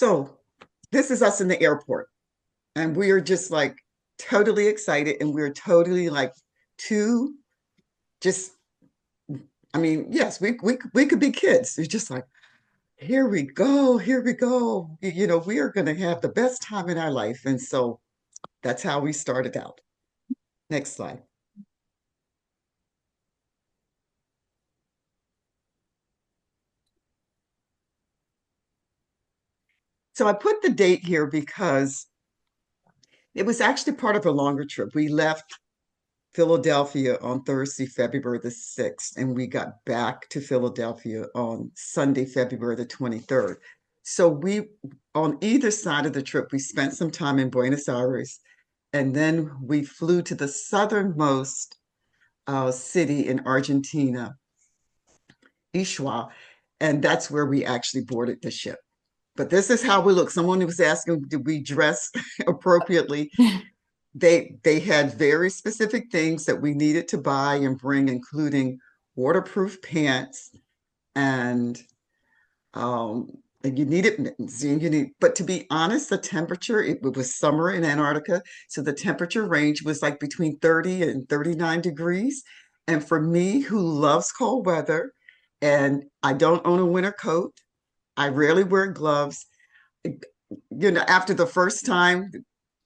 So this is us in the airport, and we are just like totally excited, and we're totally like two just. I mean, yes, we could be kids. It's just like here we go, here we go. We are going to have the best time in our life, and so that's how we started out. Next slide. So I put the date here because it was actually part of a longer trip. We left Philadelphia on Thursday, February the 6th, and we got back to Philadelphia on Sunday, February the 23rd. So on either side of the trip, we spent some time in Buenos Aires, and then we flew to the southernmost city in Argentina, Ishua, and that's where we actually boarded the ship. But this is how we look. Someone was asking, did we dress appropriately? They had very specific things that we needed to buy and bring, including waterproof pants and and you needed mittens. But to be honest, the temperature, it was summer in Antarctica, so the temperature range was like between 30 and 39 degrees. And for me, who loves cold weather, and I don't own a winter coat, I rarely wear gloves. After the first time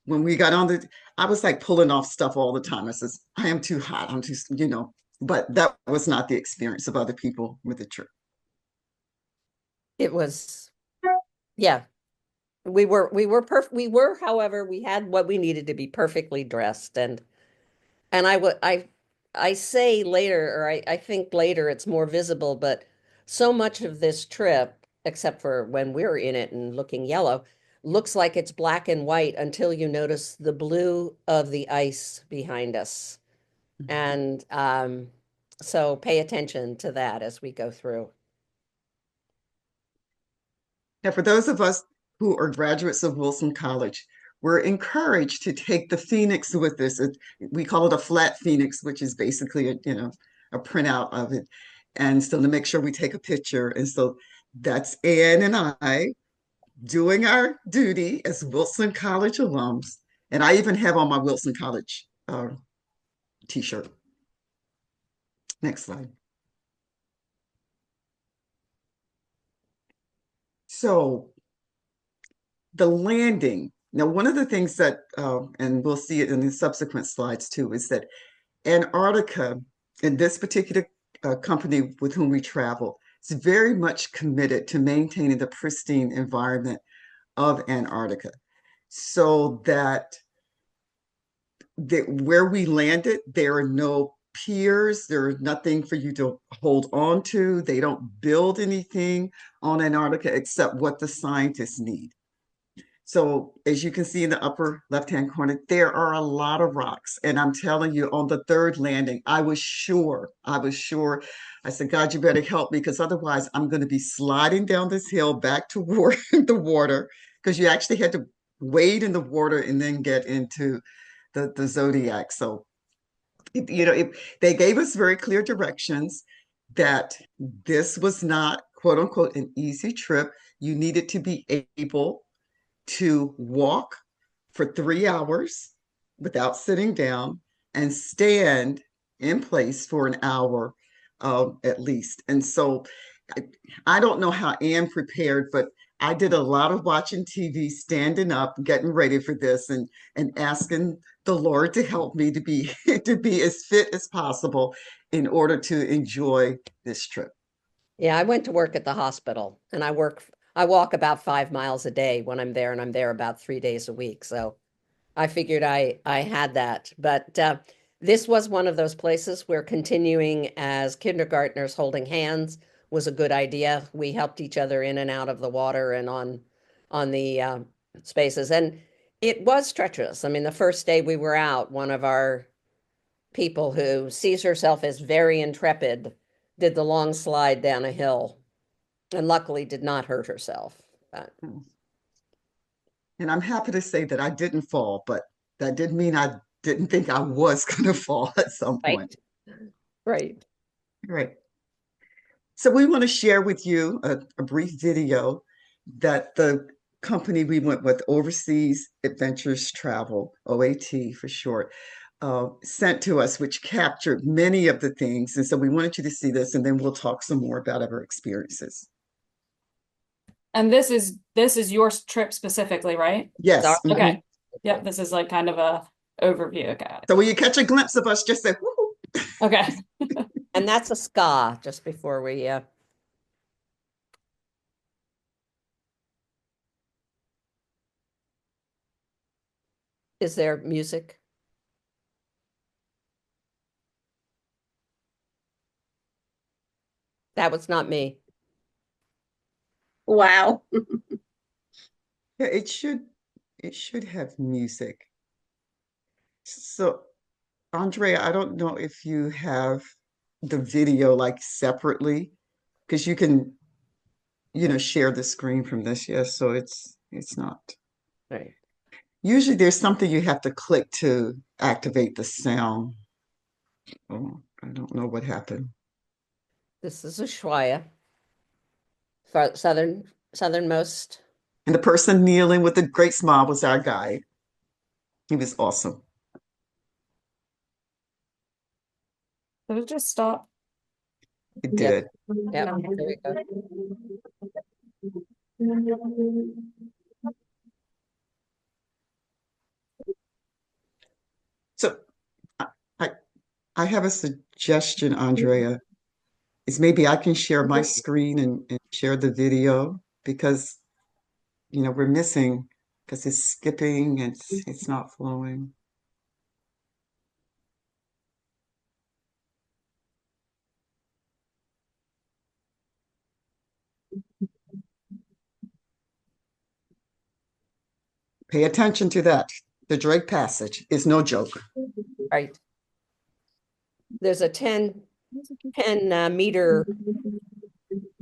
when we got on I was like pulling off stuff all the time. I says, I am too hot. I'm too. But that was not the experience of other people with the trip. It was, yeah. We were, however, we had what we needed to be perfectly dressed. And I say later, or I think later it's more visible, but so much of this trip, except for when we're in it and looking yellow, looks like it's black and white until you notice the blue of the ice behind us. And so pay attention to that as we go through. Now, for those of us who are graduates of Wilson College, we're encouraged to take the Phoenix with us. We call it a flat Phoenix, which is basically a printout of it. And so to make sure we take a picture. And so that's Ann and I doing our duty as Wilson College alums. And I even have on my Wilson College t-shirt. Next slide. So the landing. Now, one of the things that, and we'll see it in the subsequent slides too, is that Antarctica, in this particular company with whom we travel, is very much committed to maintaining the pristine environment of Antarctica so that where we landed, there are no piers, there's nothing for you to hold on to. They don't build anything on Antarctica except what the scientists need. So as you can see in the upper left-hand corner, there are a lot of rocks. And I'm telling you, on the third landing, I was sure. I said, God, you better help me because otherwise I'm going to be sliding down this hill back toward the water because you actually had to wade in the water and then get into the Zodiac. So, they gave us very clear directions that this was not, quote unquote, an easy trip. You needed to be able to walk for 3 hours without sitting down and stand in place for an hour at least. And so I, I don't know how Anne prepared, but I did a lot of watching TV, standing up, getting ready for this, and asking the Lord to help me to be to be as fit as possible in order to enjoy this trip. Yeah, I went to work at the hospital and I walk about 5 miles a day when I'm there, and I'm there about 3 days a week. So I figured I had that. But this was one of those places where continuing as kindergartners holding hands was a good idea. We helped each other in and out of the water and on the spaces. And it was treacherous. I mean, the first day we were out, one of our people who sees herself as very intrepid did the long slide down a hill and luckily did not hurt herself. And I'm happy to say that I didn't fall, but that didn't mean I didn't think I was going to fall at some point. Right, right. Right. So we want to share with you a brief video that the company we went with, Overseas Adventures Travel, OAT for short, sent to us, which captured many of the things. And so we wanted you to see this, and then we'll talk some more about our experiences. And this is your trip specifically, right? Sorry. Yes. Okay. Yeah, this is like kind of a overview. Okay. So when you catch a glimpse of us, just say, woohoo. Okay. And that's a ska just before we is there music? That was not me. Wow. Yeah, it should have music. So, Andrea, I don't know if you have the video like separately, because you can, share the screen from this. Yes, so it's not. Right. Usually there's something you have to click to activate the sound. Oh, I don't know what happened. This is Ushuaia, southernmost. And the person kneeling with a great smile was our guide. He was awesome. Did it just stop? He Yep. did. Yep. There we go. So I, I I have a suggestion, Andrea, is maybe I can share my screen and share the video because we're missing because it's skipping and it's not flowing. Pay attention to that. The Drake Passage is no joke. Right. There's a 10 meter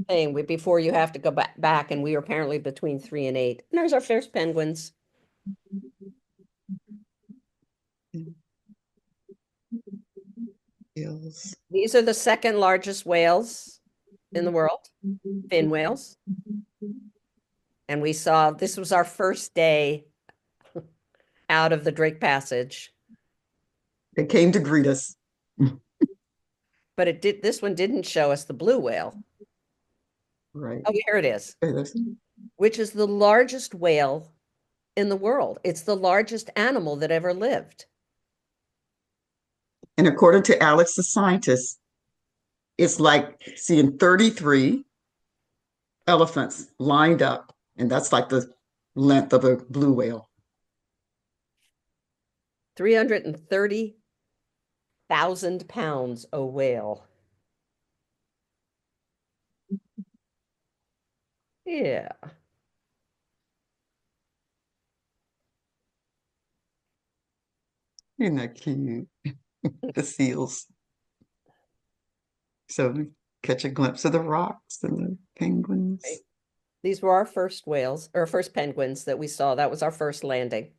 thing before you have to go back, and we were apparently between 3 and 8. And there's our first penguins. Hills. These are the second largest whales in the world, fin whales. And we saw this was our first day out of the Drake Passage, They came to greet us. but this one didn't show us the blue whale. Right. Oh, here it is, Okay, that's- which is the largest whale in the world. It's the largest animal that ever lived. And according to Alex, the scientist, it's like seeing 33 elephants lined up, and that's like the length of a blue whale. 330,000 pounds a whale. Yeah. Isn't that cute? The seals. So we catch a glimpse of the rocks and the penguins. Right. These were our first whales, or first penguins that we saw. That was our first landing.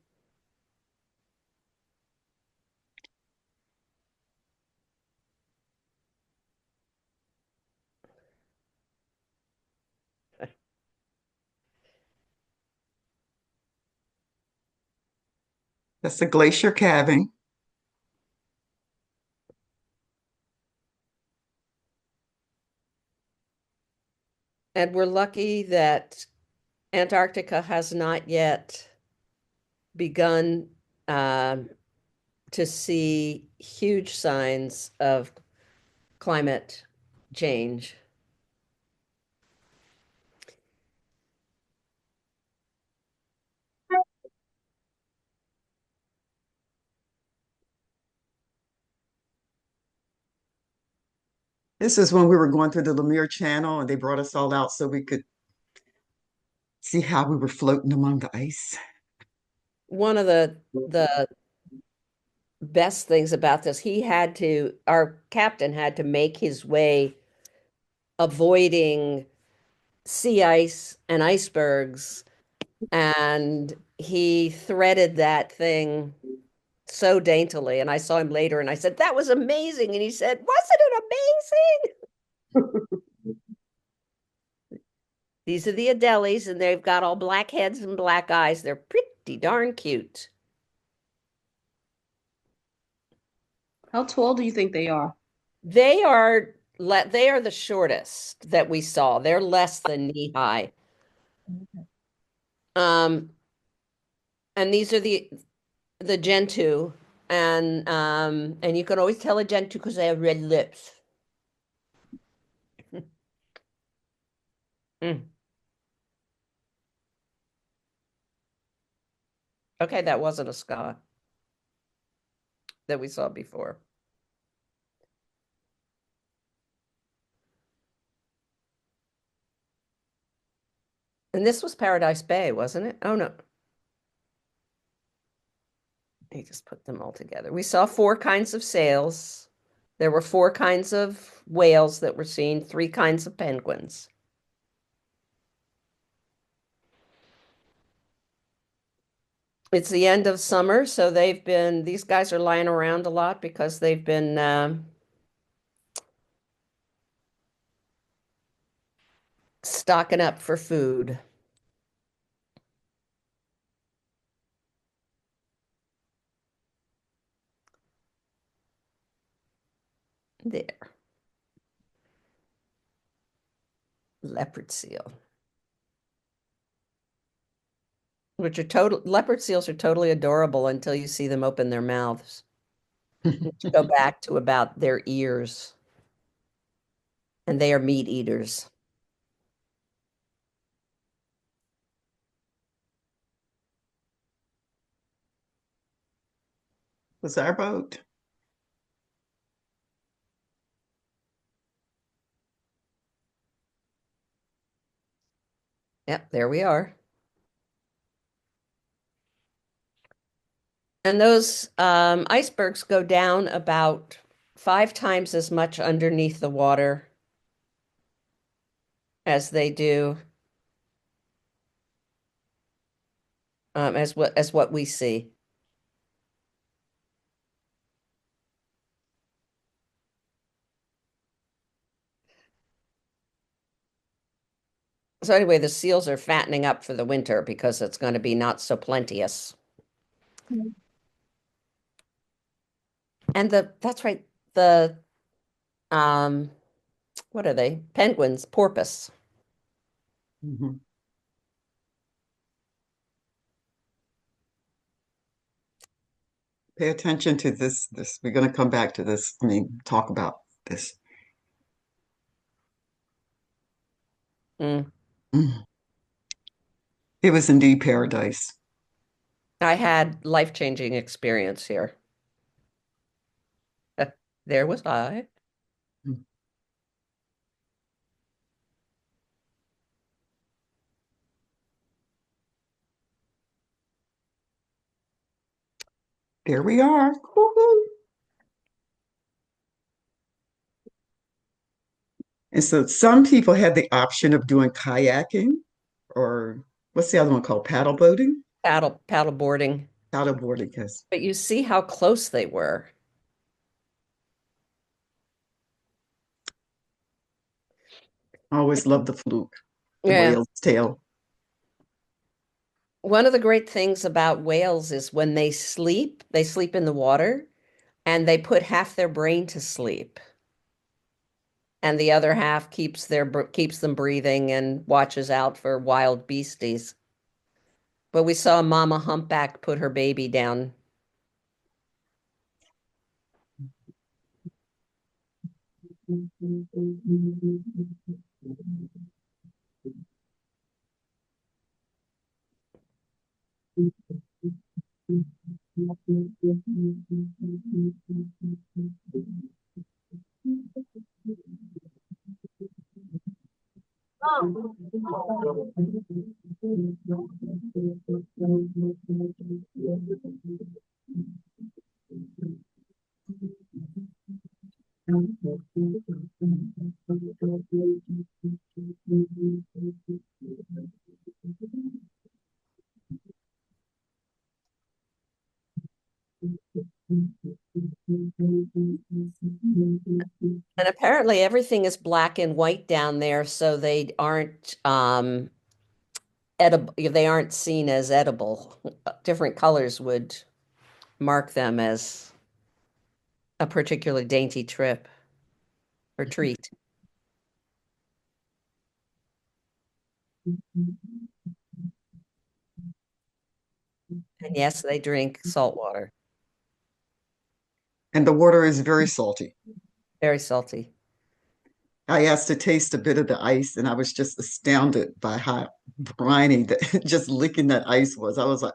That's the glacier calving. And we're lucky that Antarctica has not yet begun to see huge signs of climate change. This is when we were going through the Lemire Channel and they brought us all out so we could see how we were floating among the ice. One of the best things about this, our captain had to make his way avoiding sea ice and icebergs, and he threaded that thing so daintily. And I saw him later and I said, "That was amazing." And he said, "Wasn't it amazing?" These are the Adelies, and they've got all black heads and black eyes. They're pretty darn cute. How tall do you think they are? They are the shortest that we saw. They're less than knee high. Um, and these are the Gentoo, and you can always tell a Gentoo because they have red lips. Mm. Okay, that wasn't a ska that we saw before. And this was Paradise Bay, wasn't it? Oh no. They just put them all together. We saw four kinds of sails. There were four kinds of whales that were seen, three kinds of penguins. It's the end of summer, so these guys are lying around a lot because they've been stocking up for food. There. Leopard seal. Leopard seals are totally adorable until you see them open their mouths. Go back to about their ears. And they are meat eaters. Was our boat? Yep, there we are. And those icebergs go down about 5 times as much underneath the water as they do as what we see. So anyway, the seals are fattening up for the winter because it's going to be not so plenteous. And that's right, the um what are they? Penguins, porpoise. Mhm. Pay attention to this. We're going to come back to this. I mean, talk about this. Mm. Mm. It was indeed paradise. I had life-changing experience here. There was I. Mm. There we are. Woo-hoo. And so some people had the option of doing kayaking or what's the other one called? Paddle boating? Paddle boarding. Paddle boarding, yes. But you see how close they were. I always loved the fluke, the Yeah. whale's tail. One of the great things about whales is when they sleep in the water and they put half their brain to sleep. And the other half keeps them breathing and watches out for wild beasties. But we saw Mama Humpback put her baby down. And apparently everything is black and white down there, so they aren't edible, they aren't seen as edible. Different colors would mark them as a particularly dainty trip or treat. And yes, they drink salt water, And the water is very salty. very salty. I asked to taste a bit of the ice, and I was just astounded by how briny that just licking that ice was. I was like,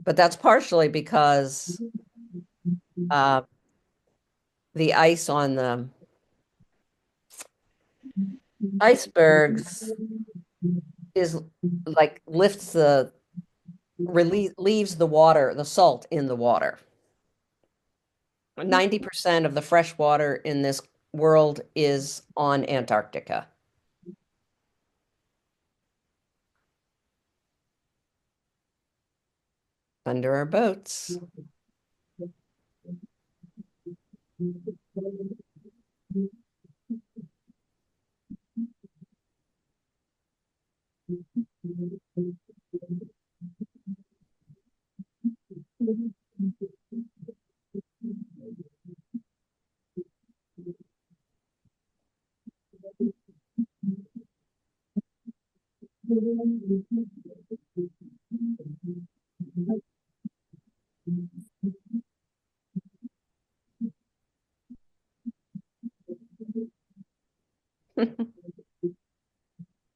But that's partially because uh, the ice on the icebergs is like lifts the leaves the water, the salt in the water. 90% of the fresh water in this world is on Antarctica. Under our boats.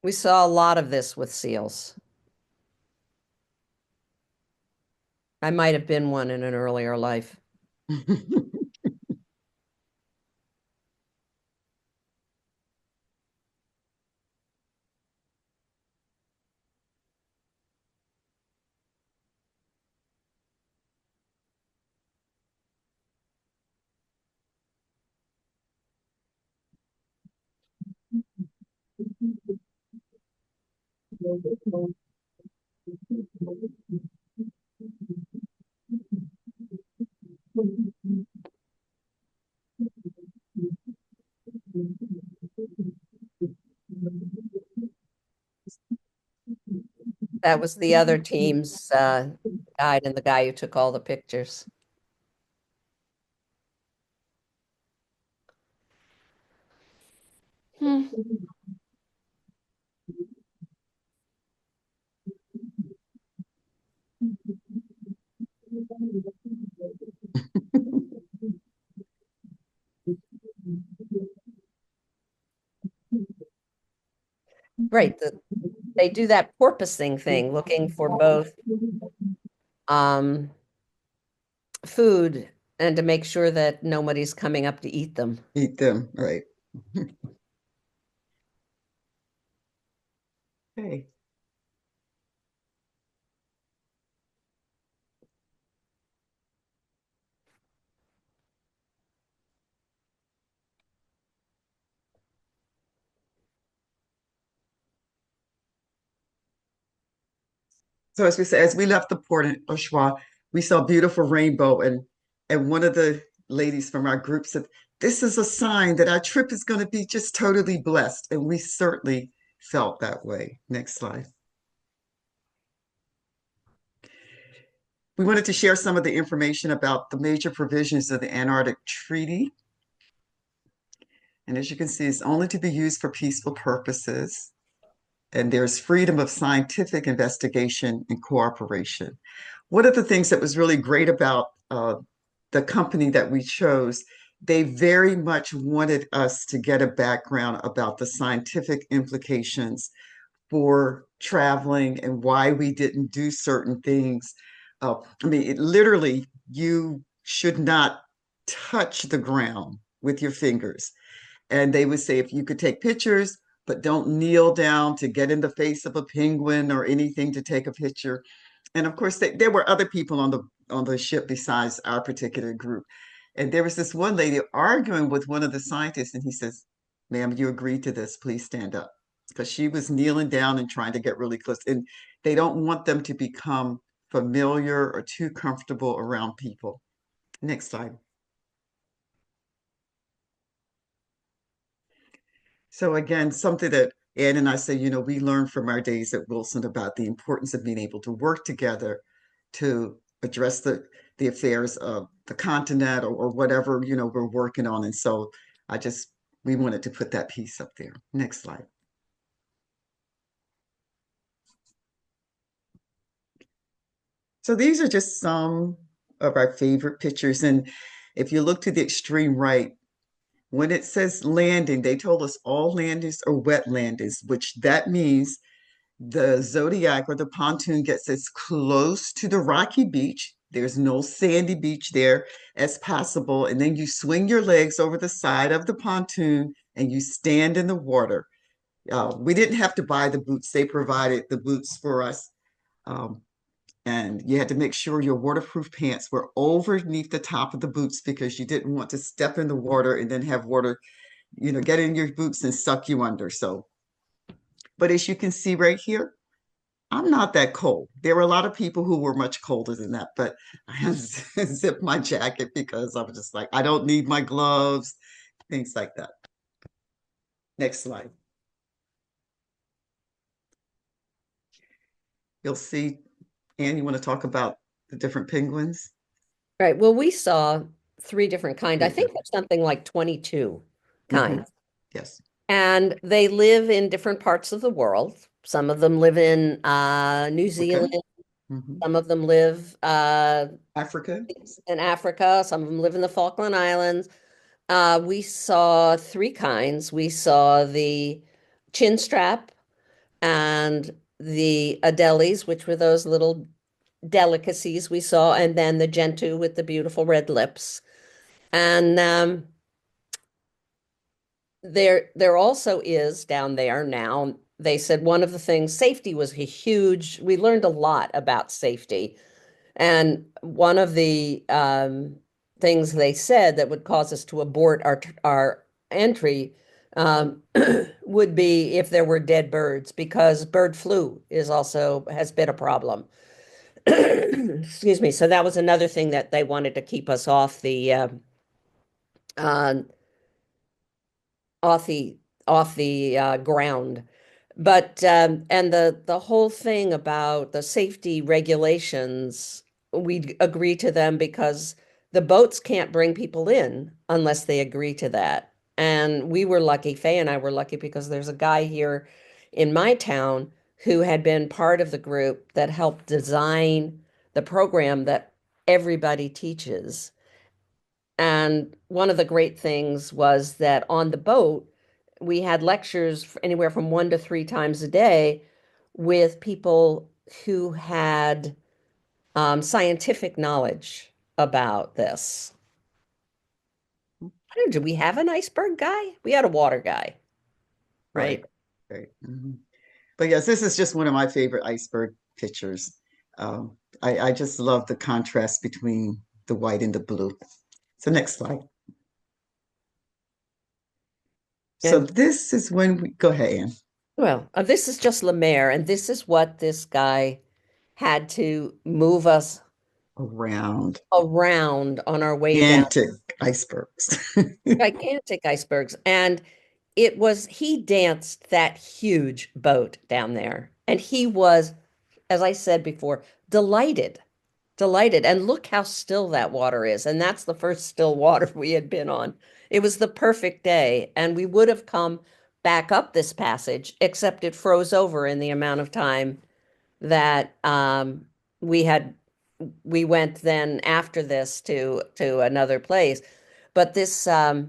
We saw a lot of this with seals. I might have been one in an earlier life. That was the other team's guide and the guy who took all the pictures. Hmm. Right. They do that porpoising thing, looking for both um, food and to make sure that nobody's coming up to eat them. eat them, right? Okay. So as we say, as we left the port in Oshwa, we saw a beautiful rainbow, and one of the ladies from our group said, "This is a sign that our trip is going to be just totally blessed," and we certainly felt that way. Next slide. We wanted to share some of the information about the major provisions of the Antarctic Treaty. And as you can see, it's only to be used for peaceful purposes. And there's freedom of scientific investigation and cooperation. One of the things that was really great about the company that we chose, they very much wanted us to get a background about the scientific implications for traveling and why we didn't do certain things. I mean, literally, you should not touch the ground with your fingers. And they would say if you could take pictures, but don't kneel down to get in the face of a penguin or anything to take a picture. And of course, there were other people on the ship besides our particular group. And there was this one lady arguing with one of the scientists, and he says, "Ma'am, you agreed to this. Please stand up." Because she was kneeling down and trying to get really close. And they don't want them to become familiar or too comfortable around people. Next slide. So again, something that Ann and I say, we learned from our days at Wilson about the importance of being able to work together to address the affairs of the continent or whatever, we're working on. And so I just we wanted to put that piece up there. Next slide. So these are just some of our favorite pictures. And if you look to the extreme right, when it says landing, they told us all landings are wet landings, which that means the Zodiac or the pontoon gets as close to the rocky beach. There's no sandy beach there as possible. And then you swing your legs over the side of the pontoon and you stand in the water. We didn't have to buy the boots. They provided the boots for us. Um, and you had to make sure your waterproof pants were underneath the top of the boots because you didn't want to step in the water and then have water, get in your boots and suck you under. So, but as you can see right here, I'm not that cold. There were a lot of people who were much colder than that, but I zipped my jacket because I was just like, I don't need my gloves, things like that. Next slide. You'll see, Anne, you want to talk about the different penguins? Right. Well, we saw three different kinds. I Yeah. think there's something like 22 kinds. Yes. And they live in different parts of the world. Some of them live in New Okay. Zealand. Mhm. Some of them live Africa. in Africa. Some of them live in the Falkland Islands. We saw three kinds. We saw the chin strap and the Adelis, which were those little delicacies we saw, and then the Gentoo with the beautiful red lips. And there also is down there now, they said one of the things, safety was a huge, we learned a lot about safety. And one of the things they said that would cause us to abort our entry would be if there were dead birds, because bird flu has been a problem. Excuse me. So that was another thing that they wanted to keep us uh, off the ground. But and the whole thing about the safety regulations, we agree to them because the boats can't bring people in unless they agree to that. And we were lucky, Faye and I were lucky because there's a guy here in my town who had been part of the group that helped design the program that everybody teaches. And one of the great things was that on the boat, we had lectures anywhere from 1 to 3 times a day with people who had scientific knowledge about this. I don't know, do we have an iceberg guy? We had a water guy, right? Right. But yes, this is just one of my favorite iceberg pictures. I just love the contrast between the white and the blue. So next slide. So And this is when we go ahead, Anne. well, this is just Lemaire, and this is what this guy had to move us Around around on our way down. gigantic icebergs. Gigantic icebergs. And he danced that huge boat down there. And he was, as I said before, delighted, delighted. And look how still that water is. And that's the first still water we had been on. It was the perfect day. And we would have come back up this passage, except it froze over in the amount of time that we had we went then after this to another place. But this so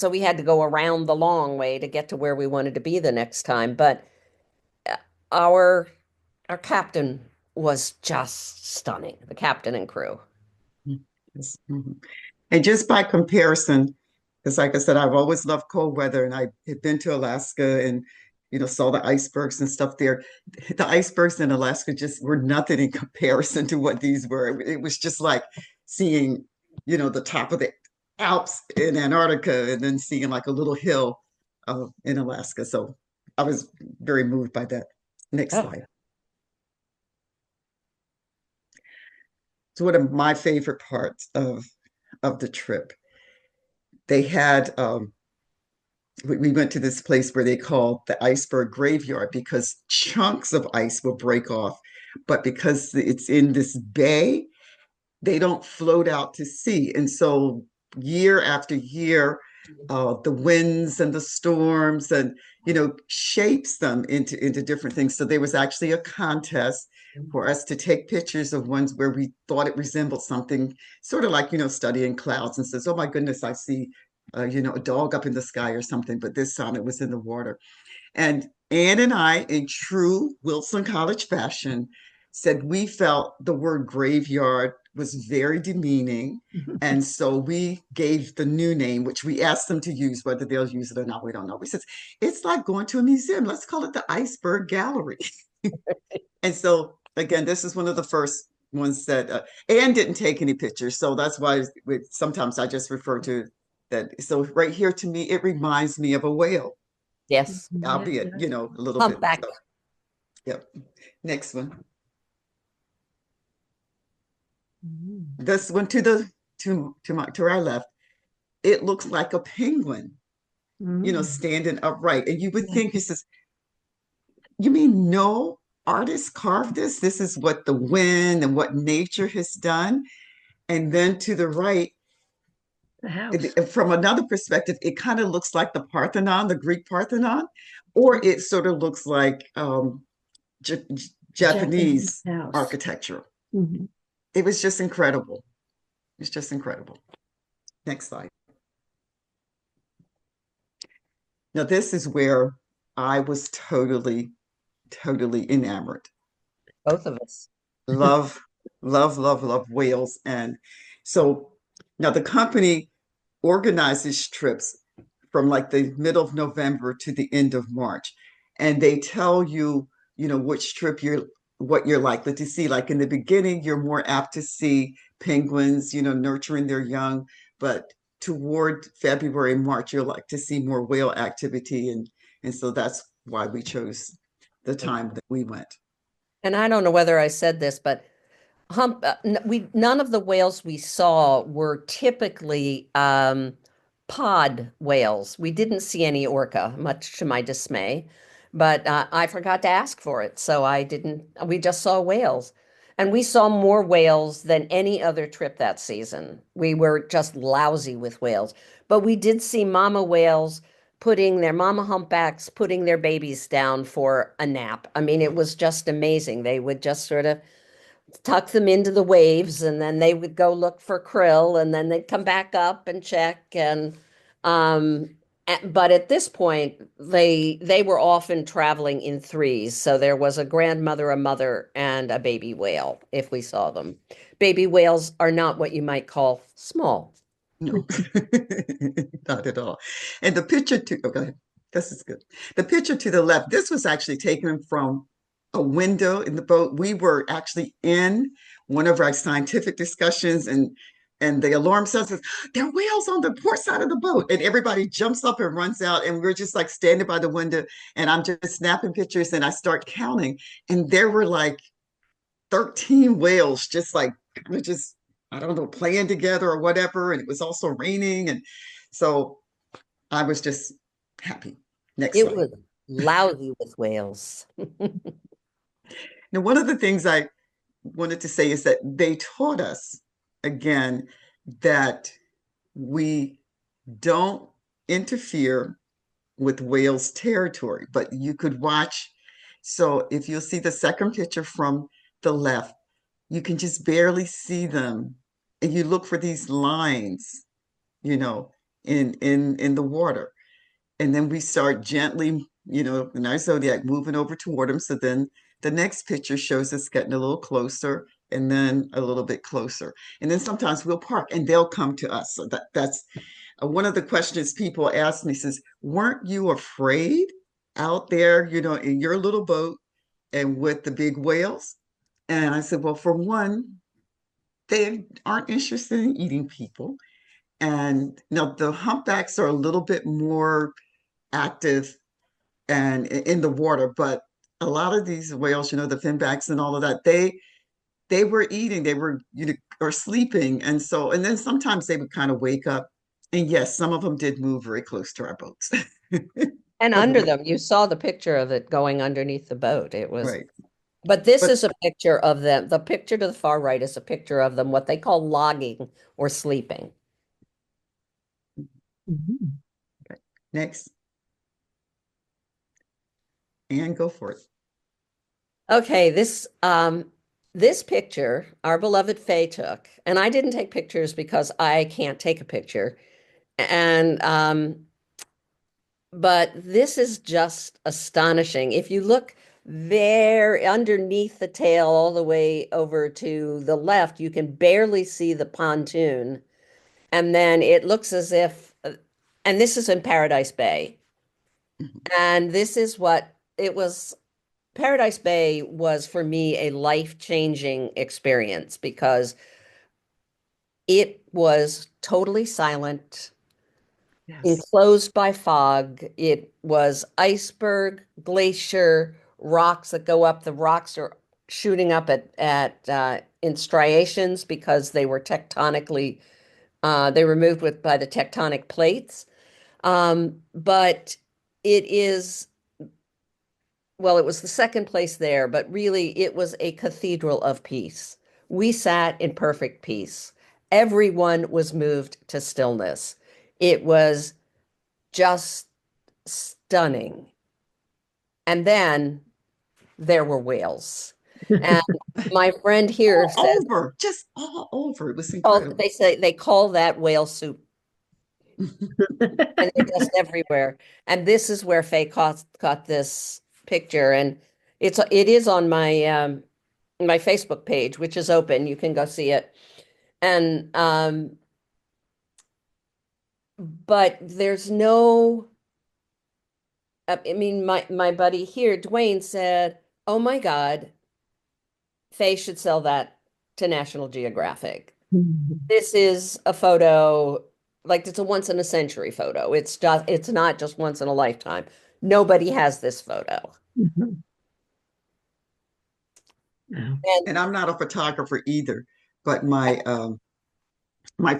we had to go around the long way to get to where we wanted to be the next time. But uh, our our captain was just stunning, the captain and crew. Yes. And just by comparison, because like I said, I've always loved cold weather and I had been to Alaska and saw the icebergs and stuff there. The icebergs in Alaska just were nothing in comparison to what these were. It was just like seeing, the top of the Alps in Antarctica and then seeing like a little hill in Alaska. So I was very moved by that. Next Oh, slide. It's one of my favorite parts of the trip. They had we went to this place where they call the iceberg graveyard because chunks of ice will break off, but because it's in this bay, they don't float out to sea. And so year after year, the winds and the storms and shapes them into different things. So there was actually a contest for us to take pictures of ones where we thought it resembled something, sort of like studying clouds, and says, "Oh my goodness, I see." A dog up in the sky or something, but this time it was in the water. And Ann and I, in true Wilson College fashion, said we felt the word graveyard was very demeaning. And so we gave the new name, which we asked them to use. Whether they'll use it or not, we don't know. We said, it's like going to a museum. Let's call it the Iceberg Gallery. And so, again, this is one of the first ones that Ann didn't take any pictures. So that's why sometimes I just refer to that. So right here, to me, it reminds me of a whale, Yes. albeit, a little bit. Humpback. So, yep. Next one. This one to our left, it looks like a penguin, standing upright. And you would think, he says, you mean no artist carved this? This is what the wind and what nature has done. And then to the right, The house. from another perspective, it kind of looks like the Parthenon, the Greek Parthenon, or it sort of looks like Japanese house. architecture. Mm-hmm. It was just incredible. It's just incredible. Next slide. Now, this is where I was totally enamored. Both of us. Love, love whales. And so now the company organizes trips from like the middle of November to the end of March. And they tell you, which trip what you're likely to see. Like in the beginning, you're more apt to see penguins, nurturing their young, but toward February, March, you'll like to see more whale activity. And so that's why we chose the time that we went. And I don't know whether I said this, but none of the whales we saw were typically pod whales. We didn't see any orca, much to my dismay, but I forgot to ask for it, so I didn't. We just saw whales, and we saw more whales than any other trip that season. We were just lousy with whales, but we did see mama whales putting their mama humpbacks putting their babies down for a nap. I mean, it was just amazing. They would just sort of tuck them into the waves, and then they would go look for krill, and then they'd come back up and check. And but at this point, they were often traveling in threes. So there was a grandmother, a mother, and a baby whale if we saw them. Baby whales are not what you might call small. No, not at all. And the picture go ahead. This is good. The picture to the left, this was actually taken from a window in the boat. We were actually in one of our scientific discussions, and the alarm says, there are whales on the port side of the boat. And everybody jumps up and runs out. And we're just like standing by the window, and I'm just snapping pictures, and I start counting. And there were like 13 whales just like, I don't know, playing together or whatever. And it was also raining. And so I was just happy. Next It slide. was lousy with whales. Now, one of the things I wanted to say is that they taught us, again, that we don't interfere with whales' territory, but you could watch. So if you'll see the second picture from the left, you can just barely see them. And you look for these lines, in the water. And then we start gently, in our zodiac, moving over toward them. So then the next picture shows us getting a little closer, and then a little bit closer. And then sometimes we'll park and they'll come to us. So that's one of the questions people ask me, says, weren't you afraid out there, in your little boat and with the big whales? And I said, well, for one, they aren't interested in eating people. And now the humpbacks are a little bit more active and in the water, but a lot of these whales, the finbacks and all of that, they were eating, they were, or sleeping. And then sometimes they would kind of wake up. And yes, some of them did move very close to our boats. And under them, you saw the picture of it going underneath the boat. It was, Right. but this But is a picture of them. The picture to the far right is a picture of them, what they call logging or sleeping. Mhm. next, and go for it. Okay, this picture our beloved Faye took, and I didn't take pictures because I can't take a picture. And but this is just astonishing. If you look there underneath the tail all the way over to the left, you can barely see the pontoon. And then it looks as if, and this is in Paradise Bay. Mhm. And this is what it was. Paradise Bay was for me a life-changing experience because it was totally silent, Yes. enclosed by fog. It was iceberg, glacier, rocks that go up. The rocks are shooting up at in striations because they were tectonically they were moved with by the tectonic plates. But it is, well, it was the second place there, but really it was a cathedral of peace. We sat in perfect peace. Everyone was moved to stillness. It was just stunning. And then there were whales. And my friend here All says, over, just all over. It was oh, incredible. they say they call that whale soup, and they're just everywhere. And this is where Faye caught this picture, and it is on my Facebook page, which is open. You can go see it. And but there's no, I mean, my buddy here, Dwayne, said, "Oh my God, Faye should sell that to National Geographic. This is a photo, like it's a once in a century photo. It's not just once in a lifetime. Nobody has this photo." Mhm. Wow. And And I'm not a photographer either, but my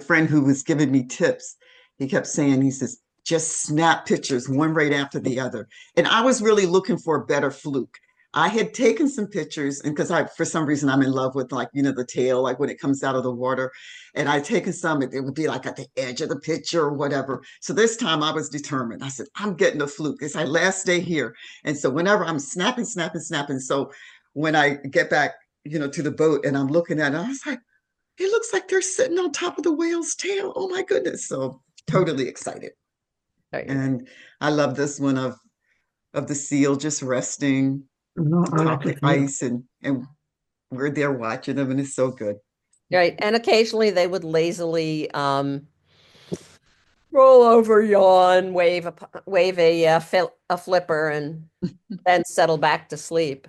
friend who was giving me tips, he kept saying, he says, just snap pictures one right after the other. And I was really looking for a better fluke. I had taken some pictures, and because for some reason, I'm in love with, like, the tail, like when it comes out of the water. And I'd taken some, it would be like at the edge of the picture or whatever. So this time I was determined. I said, I'm getting a fluke. It's my last day here. And so whenever I'm snapping, snapping, snapping. So when I get back, to the boat and I'm looking at it, I was like, it looks like they're sitting on top of the whale's tail. Oh my goodness. So totally excited. And I love this one of the seal just resting Oh, on oh, top that's of a the beautiful. ice, and we're there watching them, and it's so good. right, and occasionally they would lazily roll over, yawn, wave a flipper, and then settle back to sleep.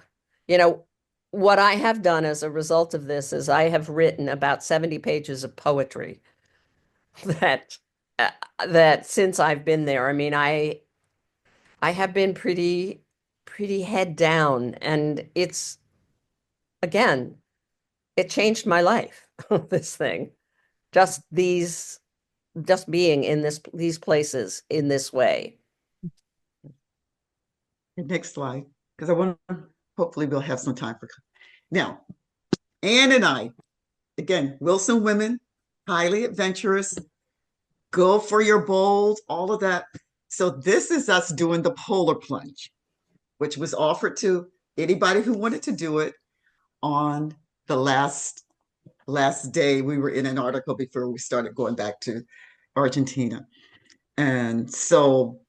You know, what I have done as a result of this is I have written about 70 pages of poetry that uh, that since I've been there. I mean, I have been pretty head down, and it's again, it changed my life, this thing. Just just being in these places in this way. Next slide, because I want to, hopefully we'll have some time for now. Ann and I, again, Wilson women, highly adventurous, go for your bold, all of that. So this is us doing the polar plunge, which was offered to anybody who wanted to do it on the last day we were in Antarctica before we started going back to Argentina. And so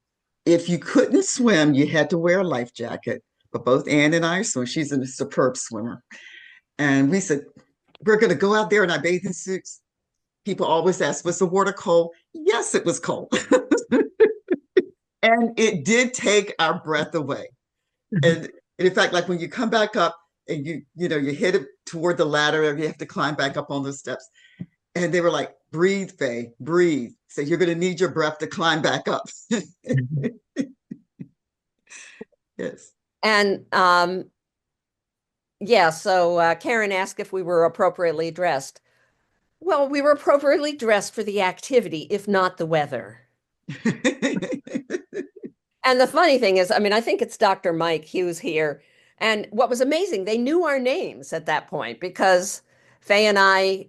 if you couldn't swim, you had to wear a life jacket. But both Ann and I, so she's a superb swimmer. And we said, we're going to go out there in our bathing suits. People always ask, was the water cold? Yes, it was cold. And it did take our breath away. And in fact, like when you come back up and you hit it toward the ladder, or you have to climb back up on the steps. And they were like, breathe, Faye, breathe. So you're going to need your breath to climb back up. Yes. And yeah, so Karen asked if we were appropriately dressed. Well, we were appropriately dressed for the activity, if not the weather. And the funny thing is, I mean, I think it's Dr. Mike Hughes here. And what was amazing, they knew our names at that point because Faye and I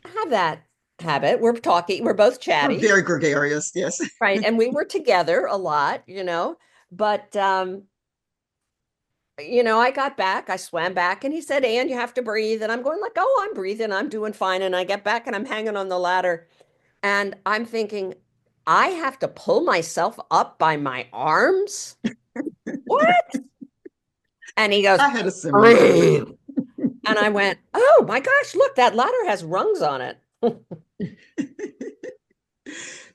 have that habit. We're talking, we're both We're chatty, very gregarious, yes. right? And we were together a lot, but I got back, I swam back, and he said, Ann, you have to breathe. And I'm going like, oh, I'm breathing, I'm doing fine. And I get back and I'm hanging on the ladder. And I'm thinking, I have to pull myself up by my arms? What? And he goes, I had a similar feeling. breathe. And I went, oh my gosh, look, that ladder has rungs on it.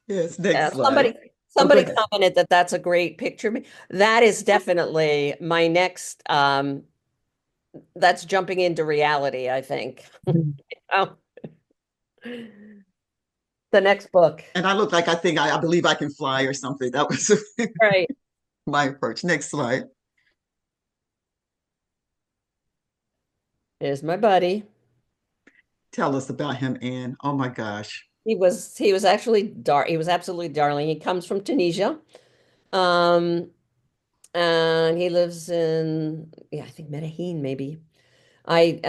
Yes, next Yeah, slide. somebody Oh, go somebody ahead. commented that that's a great picture. That is definitely my next that's jumping into reality, I think. Oh, the next book. And I look like I believe I can fly or something. That was Right. my approach. Next slide. Here's my buddy. Tell us about him, Anne. Oh my gosh. He was actually he was absolutely darling. He comes from Tunisia. Um and he lives in, yeah, I think Medellin maybe. I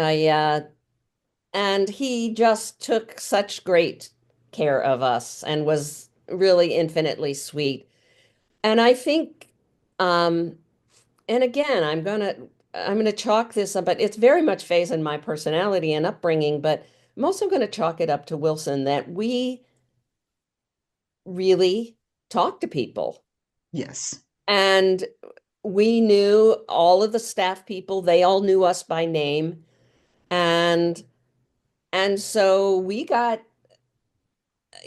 and he just took such great care of us and was really infinitely sweet. And I think and again, I'm gonna chalk this up, but it's very much phase in my personality and upbringing, but I'm also going to chalk it up to Wilson that we really talk to people. Yes. And we knew all of the staff people, they all knew us by name. And so we got,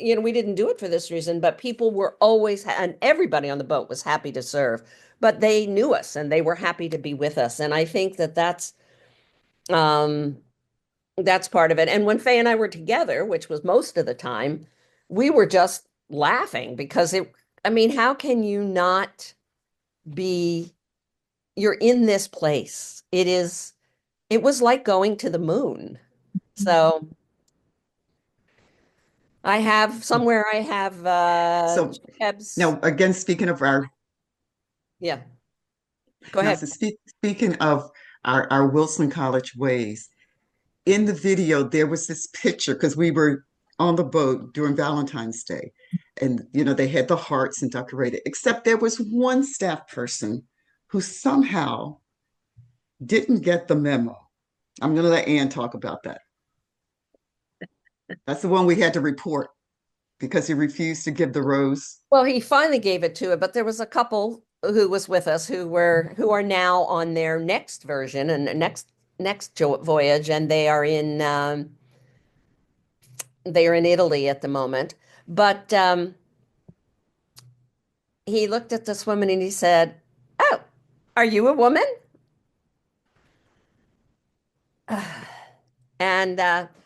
we didn't do it for this reason, but people were always, and everybody on the boat was happy to serve, but they knew us and they were happy to be with us. And I think that um, that's part of it. And when Faye and I were together, which was most of the time, we were just laughing because I mean, how can you not be, you're in this place. It was like going to the moon. So I have So Cheb's, now again, speaking of our yeah, go now ahead. so speaking of our Wilson College ways, in the video there was this picture because we were on the boat during Valentine's Day. And they had the hearts and decorated, except there was one staff person who somehow didn't get the memo. I'm going to let Ann talk about that. That's the one we had to report because he refused to give the rose. Well, he finally gave it to it, but there was a couple who was with us who are now on their next version and next voyage, and they are in Italy at the moment. But he looked at this woman and he said, "Oh, are you a woman?" And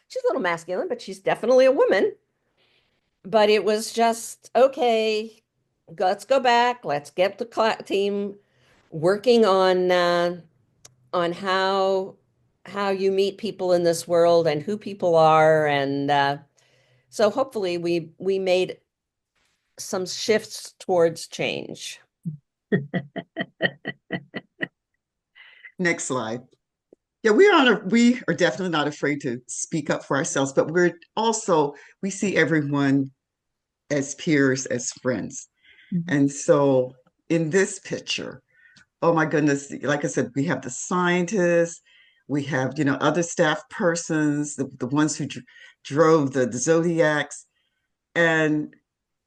she's a little masculine, but she's definitely a woman. But it was just okay. Let's go back. Let's get the team working on how you meet people in this world and who people are, and so hopefully we made some shifts towards change. Next slide. Yeah, we are definitely not afraid to speak up for ourselves, but we see everyone as peers, as friends. And so in this picture, oh my goodness, like I said, we have the scientists, we have, other staff persons, the ones who drove the Zodiacs. And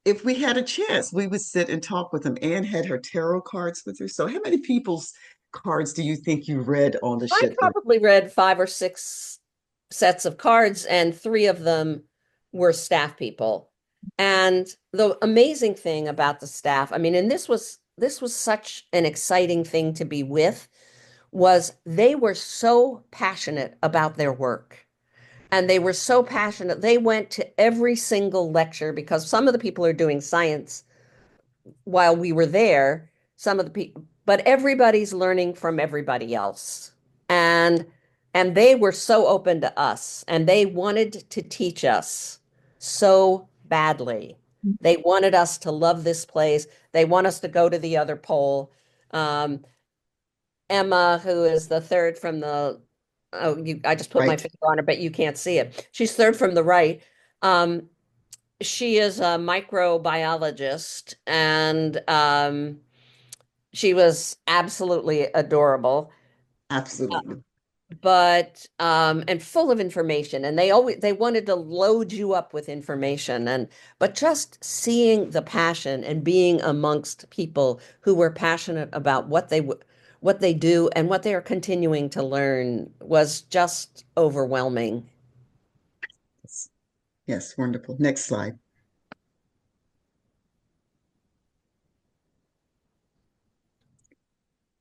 if we had a chance, we would sit and talk with them. Anne had her tarot cards with her. So how many people's cards do you think you read on the I ship? probably read 5 or 6 sets of cards, and 3 of them were staff people. And the amazing thing about the staff, I mean, and this was such an exciting thing to be with, was they were so passionate about their work. And they were so passionate. They went to every single lecture because some of the people are doing science while we were there, some of the people, but everybody's learning from everybody else. And and they were so open to us and they wanted to teach us so badly. They wanted us to love this place. They want us to go to the other pole. Um, Emma, who is the third from the, I just put my Right. finger on her, but you can't see it. She's third from the right. Um, she is a microbiologist and she was absolutely adorable, Absolutely. but and full of information. And they wanted to load you up with information. And but just seeing the passion and being amongst people who were passionate about what they do and what they are continuing to learn was just overwhelming. Yes, yes, wonderful. Next slide.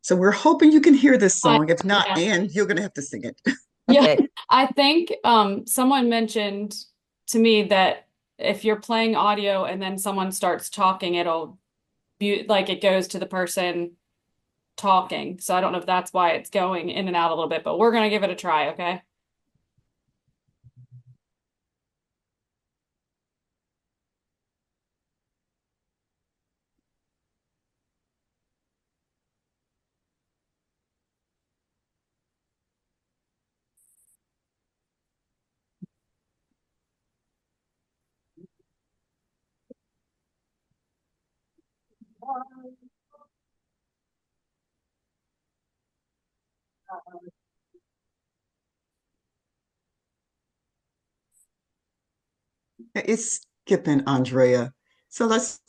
So we're hoping you can hear this I, song. If not, yeah. Anne, you're going to have to sing it. Yeah, Okay. I think someone mentioned to me that if you're playing audio and then someone starts talking, it'll be like it goes to the person talking. So I don't know if that's why it's going in and out a little bit, but we're gonna give it a try, okay? It's Skip and Andrea. So let's,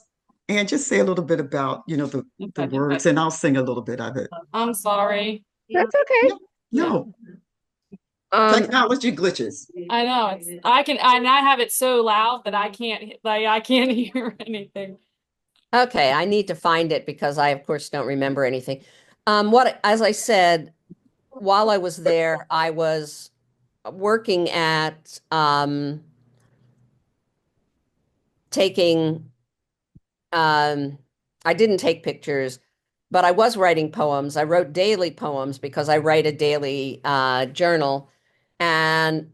Anne, just say a little bit about, the Okay. words, and I'll sing a little bit of it. I'm sorry. That's okay. No, Yeah. no, Um, technology glitches. I know it's and I have it so loud that I can't hear anything. Okay, I need to find it because I, of course, don't remember anything. As I said, while I was there, I was working at taking, um, I didn't take pictures, but I was writing poems. I wrote daily poems because I write a daily journal. And,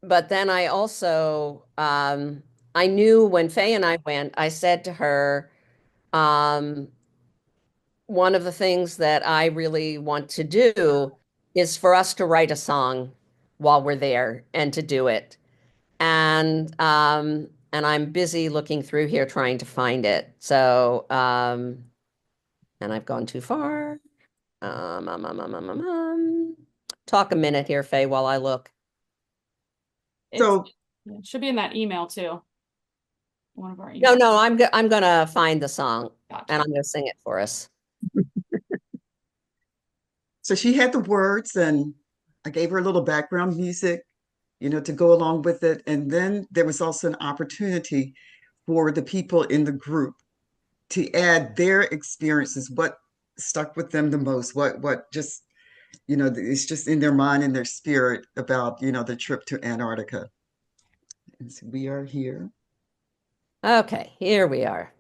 but then I also, I knew when Faye and I went, I said to her, um, one of the things that I really want to do is for us to write a song while we're there and to do it. And I'm busy looking through here trying to find it. So and I've gone too far. Um, um, um, um, um, um, um. Talk a minute here, Faye, while I look. It's So, it should be in that email too. One of our No, emails. no, I'm gonna find the song and Gotcha. I'm gonna sing it for us. so she had the words, and I gave her a little background music, to go along with it. And then there was also an opportunity for the people in the group to add their experiences, what stuck with them the most, what just, it's just in their mind and their spirit about, the trip to Antarctica. And so we are here. Okay, here we are.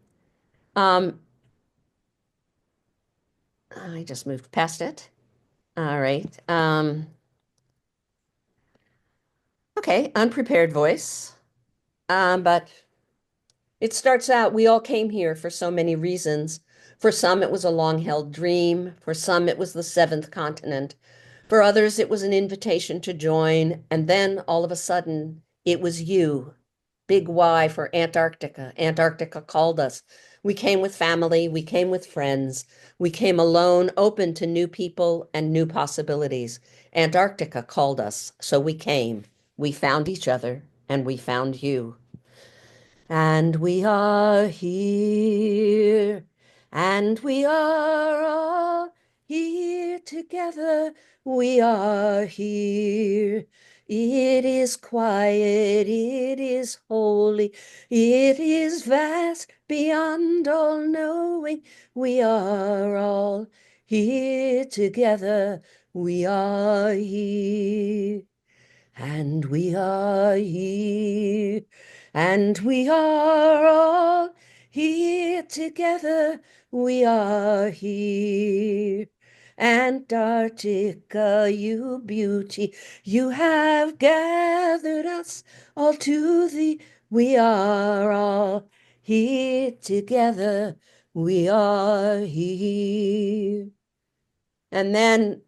Um, I just moved past it. All right. Okay, unprepared voice. But it starts out, we all came here for so many reasons. For some, it was a long-held dream. For some, it was the seventh continent. For others, it was an invitation to join. And then all of a sudden, it was you. Big Y for Antarctica. Antarctica called us. We came with family. We came with friends. We came alone, open to new people and new possibilities. Antarctica called us. So we came. We found each other and we found you. And we are here, and we are all here together. We are here. It is quiet, it is holy, it is vast beyond all knowing. We are all here together. We are here. And we are here, and we are all here together. We are here, Antarctica, you beauty, you have gathered us all to thee. We are all here together. We are here. And then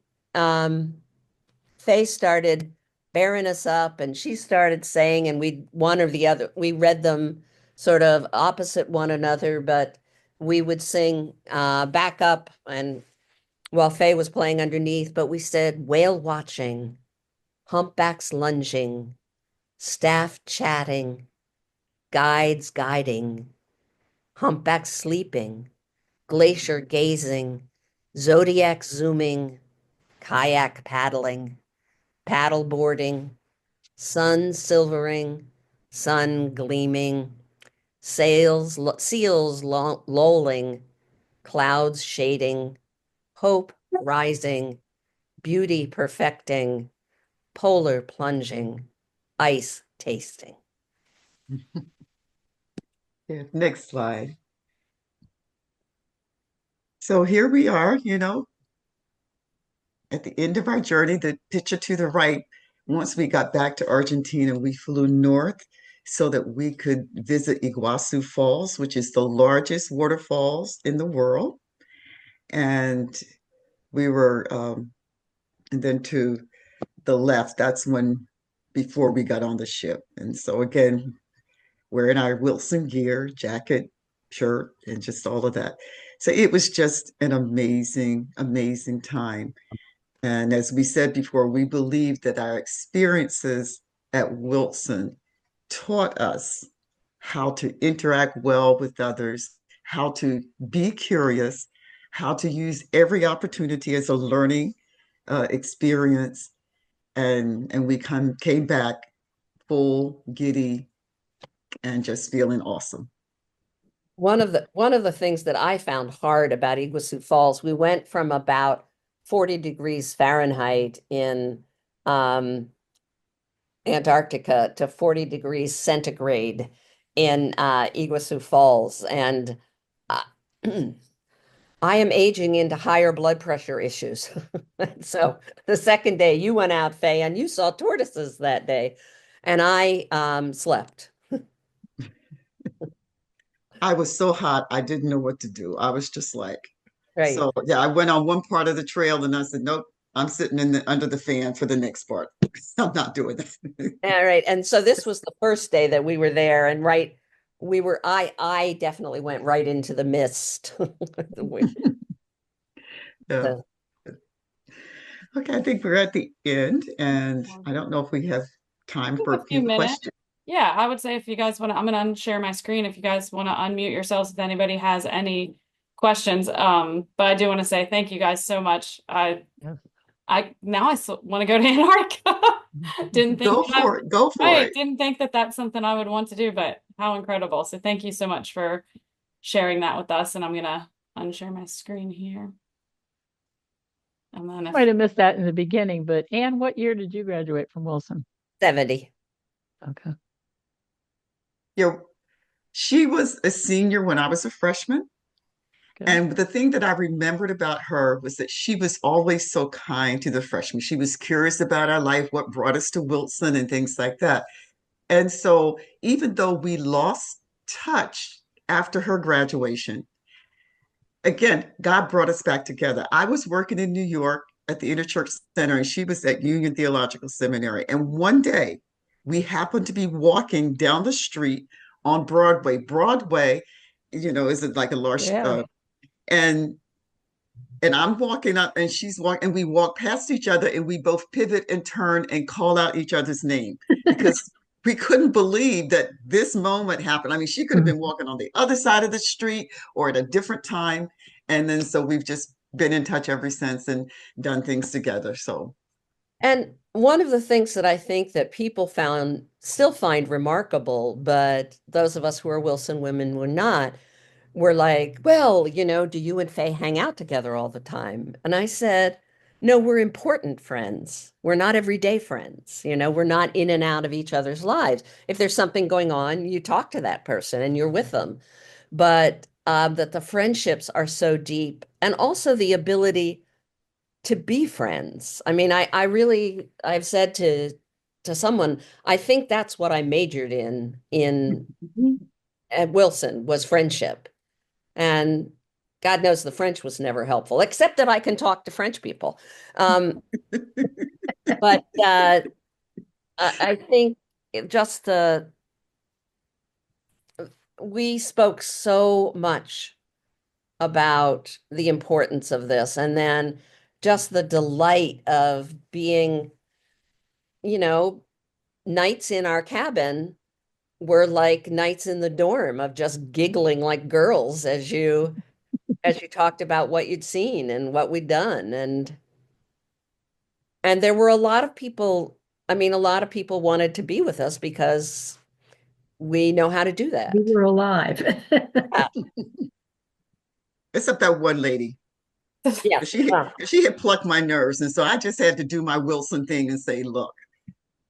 Faye started bearing us up and she started saying, and we one or the other, we read them sort of opposite one another, but we would sing back up and while Faye was playing underneath, but we said whale watching, humpbacks lunging, staff chatting, guides guiding, humpbacks sleeping, glacier gazing, zodiac zooming, kayak paddling, paddle boarding, sun silvering, sun gleaming, seals lolling, clouds shading, hope rising, beauty perfecting, polar plunging, ice tasting. Yeah, next slide. So here we are, at the end of our journey, the picture to the right, once we got back to Argentina, we flew north so that we could visit Iguazu Falls, which is the largest waterfalls in the world. And we were, and then to the left, that's when, before we got on the ship. And so again, wearing our Wilson gear, jacket, shirt, and just all of that. So it was just an amazing, amazing time. And as we said before, we believe that our experiences at Wilson taught us how to interact well with others, how to be curious, how to use every opportunity as a learning experience. And we came back full, giddy, and just feeling awesome. One of the things that I found hard about Iguazu Falls, we went from about 40 degrees Fahrenheit in Antarctica to 40 degrees centigrade in Iguazu Falls. And uh, I am aging into higher blood pressure issues. So the second day you went out, Faye, and you saw tortoises that day, and I slept. I was so hot, I didn't know what to do. I was just like, Right. so yeah, I went on one part of the trail and I said, nope, I'm sitting under the fan for the next part. I'm not doing that. All right. And so this was the first day that we were there, and I definitely went right into the mist. Yeah. The- Okay, I think we're at the end, and I don't know if we have time for A a few few minutes. questions. Yeah, I would say if you guys want to, I'm going to share my screen if you guys want to unmute yourselves if anybody has any questions. But I do want to say thank you guys so much. Yes. I now I want to go to Antarctica. Didn't think Go that I, for it. Go for right, it. didn't think that that's something I would want to do, but how incredible. So thank you so much for sharing that with us. And I'm going to unshare my screen here. And then if Might have missed that in the beginning, but Anne, what year did you graduate from Wilson? 70. Okay. Yeah, she was a senior when I was a freshman. Okay. And the thing that I remembered about her was that she was always so kind to the freshmen. She was curious about our life, what brought us to Wilson, and things like that. And so, even though we lost touch after her graduation, again, God brought us back together. I was working in New York at the Interchurch Center, and she was at Union Theological Seminary. And one day, we happened to be walking down the street on Broadway. Broadway, is it like a large, Yeah. and I'm walking up and she's walking, and we walk past each other and we both pivot and turn and call out each other's name because we couldn't believe that this moment happened. I mean, she could have been walking on the other side of the street or at a different time. And then so we've just been in touch ever since and done things together. So And one of the things that I think that people still find remarkable, but those of us who are Wilson women were not, were like, well, do you and Faye hang out together all the time? And I said, no, we're important friends. We're not everyday friends. We're not in and out of each other's lives. If there's something going on, you talk to that person and you're with them. But that the friendships are so deep, and also the ability to be friends. I mean, I really, I've said to someone, I think that's what I majored in at Wilson was friendship. And God knows the French was never helpful, except that I can talk to French people. But I think just we spoke so much about the importance of this, and then just the delight of being, you know, nights in our cabin were like nights in the dorm of just giggling like girls as you talked about what you'd seen and what we'd done. And there were a lot of people, I mean, a lot of people wanted to be with us because we know how to do that. We were alive. Yeah. Except that one lady. Yeah. She had plucked my nerves. And so I just had to do my Wilson thing and say, look,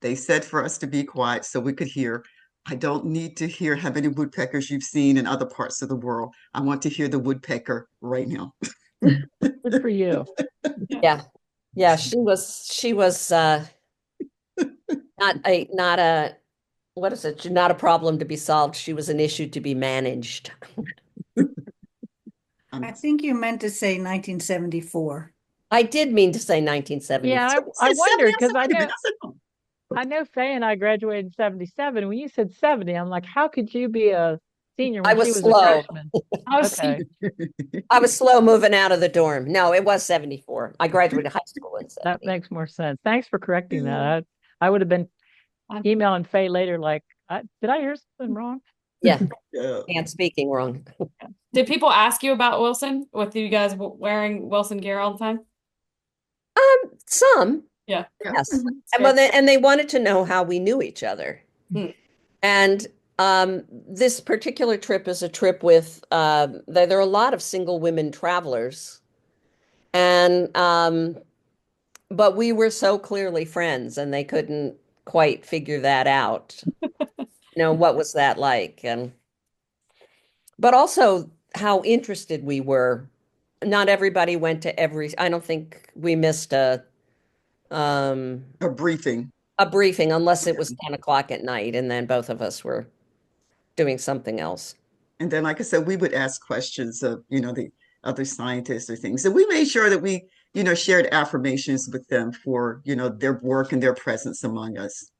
they said for us to be quiet so we could hear. I don't need to hear how many woodpeckers you've seen in other parts of the world. I want to hear the woodpecker right now. Good for you. Yeah. Yeah. She was not a what is it? Not a problem to be solved. She was an issue to be managed. I'm- I think you meant to say 1974. I did mean to say 1970. Yeah, I said 70, wondered because said, I "Wait a know minute." I said, "No." I know Faye and I graduated in 77. When you said 70, I'm like, how could you be a senior I when was she was slow. a freshman? I was Okay, I was slow moving out of the dorm. No, it was 74. I graduated high school in that 70. makes more sense. Thanks for correcting that. I would have been emailing Faye later, like, did I hear something wrong? Yeah, Yeah. and speaking wrong. Did people ask you about Wilson with you guys wearing Wilson gear all the time? Some, Yeah. yes. Mhm. And, well, and they wanted to know how we knew each other. Hmm. And this particular trip is a trip with, there are a lot of single women travelers. And, but we were so clearly friends and they couldn't quite figure that out. What was that like? But also how interested we were. Not everybody went to I don't think we missed um, A briefing. a briefing unless it was 10 o'clock at night and then both of us were doing something else. And then, like I said, we would ask questions of, the other scientists or things. And we made sure that we, shared affirmations with them for, their work and their presence among us.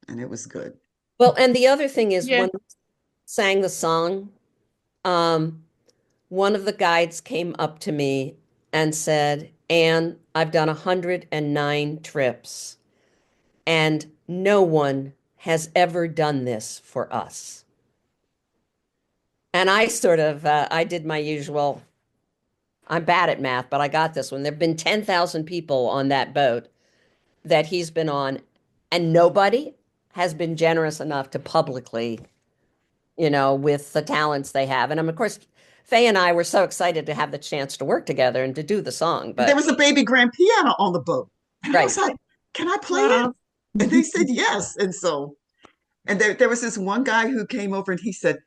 And it was good. Well, and the other thing is Yeah. when we sang the song, one of the guides came up to me and said, Ann, I've done 109 trips and no one has ever done this for us. And I sort of, I did my usual, I'm bad at math, but I got this one. There've been 10,000 people on that boat that he's been on, and nobody has been generous enough to publicly, with the talents they have. And of course, Faye and I were so excited to have the chance to work together and to do the song. But there But was a baby grand piano on the boat. And I was right. like, can I play it? And they said yes. And so, and there was this one guy who came over and he said,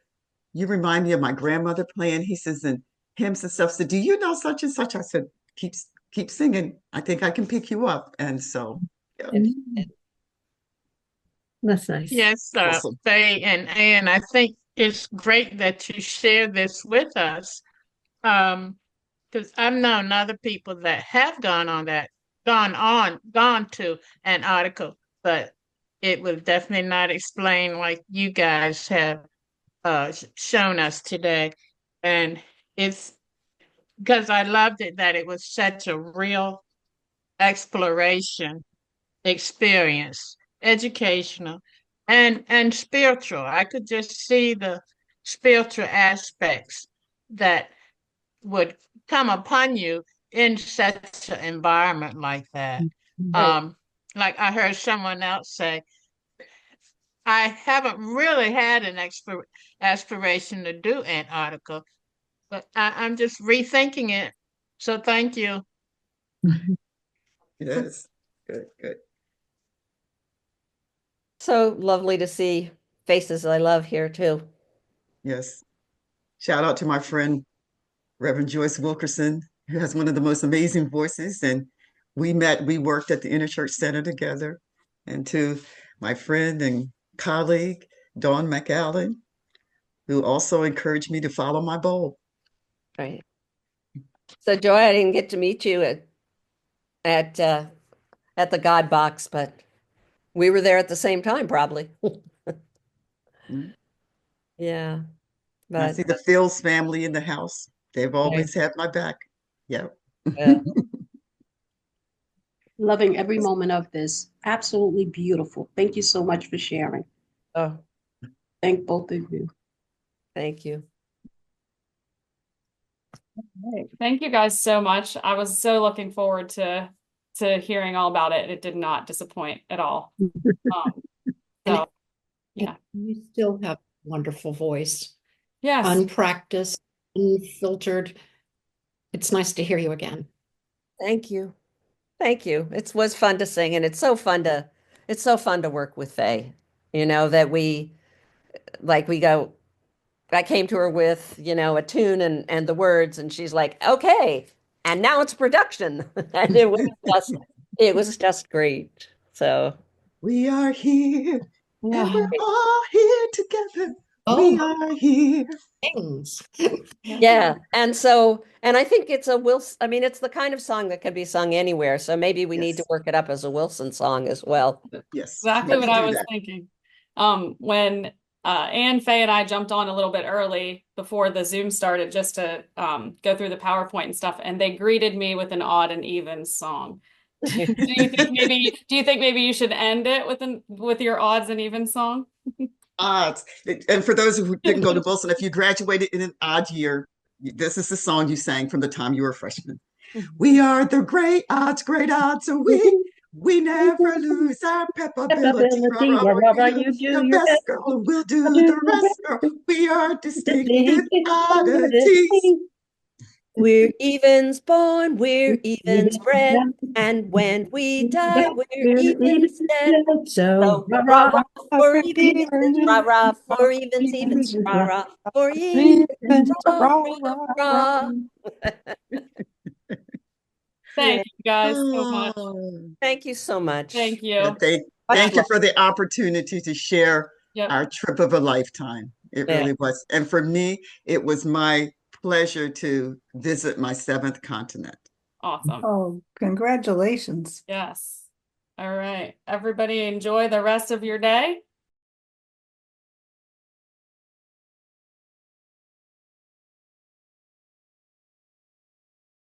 you remind me of my grandmother playing. He says, and hymns and stuff. So do you know such and such? I said, keep singing. I think I can pick you up. And so, yeah. That's nice. Yes, Awesome. Faye and Ann, I think it's great that you share this with us. Because I've known other people that have gone to Antarctica, but it was definitely not explained like you guys have shown us today. And it's because I loved it that it was such a real exploration experience, educational and spiritual. I could just see the spiritual aspects that would come upon you in such an environment like that. Like I heard someone else say, I haven't really had an aspiration to do Antarctica, but I'm just rethinking it. So thank you. Yes. Good, good. So lovely to see faces I love here too. Yes. Shout out to my friend, Reverend Joyce Wilkerson, who has one of the most amazing voices. And we worked at the Interchurch Center together, and to my friend and colleague, Dawn McAllen, who also encouraged me to follow my bowl. Right. So Joy, I didn't get to meet you at uh, at the God Box, but we were there at the same time, probably. Mm. Yeah, I but see the Fields family in the house. They've always had my back. Yeah. yeah. Loving every moment of this. Absolutely beautiful. Thank you so much for sharing. Oh, Thank both of you. thank you. Right. Thank you guys so much. I was so looking forward to hearing all about it. It did not disappoint at all. So yeah. You still have a wonderful voice, Yes. unpracticed, unfiltered. It's nice to hear you again. Thank you. Thank you. It was fun to sing, and it's so fun to work with Faye. That we go. I came to her with, a tune and the words, and she's like, okay, and now it's production. And it was just great. So We are here, and Yeah. we're all here together. We Oh, are here. things. yeah. And I think it's a Wilson, I mean, it's the kind of song that can be sung anywhere. So maybe we need to Yes. work it up as a Wilson song as well. Yes. Exactly Let's what I do was that. thinking. When Ann, Faye, and I jumped on a little bit early before the Zoom started just to go through the PowerPoint and stuff, and they greeted me with an odd and even song. Do you think maybe you should end it with your odds and even song? Odds. And for those who didn't go to Wilson, if you graduated in an odd year, this is the song you sang from the time you were a freshman. We are the great odds, so we never lose our pep ability. Rah, rah, rah, you do your best, girl, and we'll do the rest, girl. We are distinctive oddities. We're evens born, we're evens bred, and when we die, we're evens dead. So rah rah for evens, rah rah for evens, rah rah for evens, rah rah. Thank you guys so much. Oh, Thank you so much. Thank yeah, you. thank you for the opportunity to share Yep. our trip of a lifetime. It Yeah. really was. And for me, it was my pleasure to visit my seventh continent. Awesome. Oh, congratulations. Yes. All right. Everybody enjoy the rest of your day.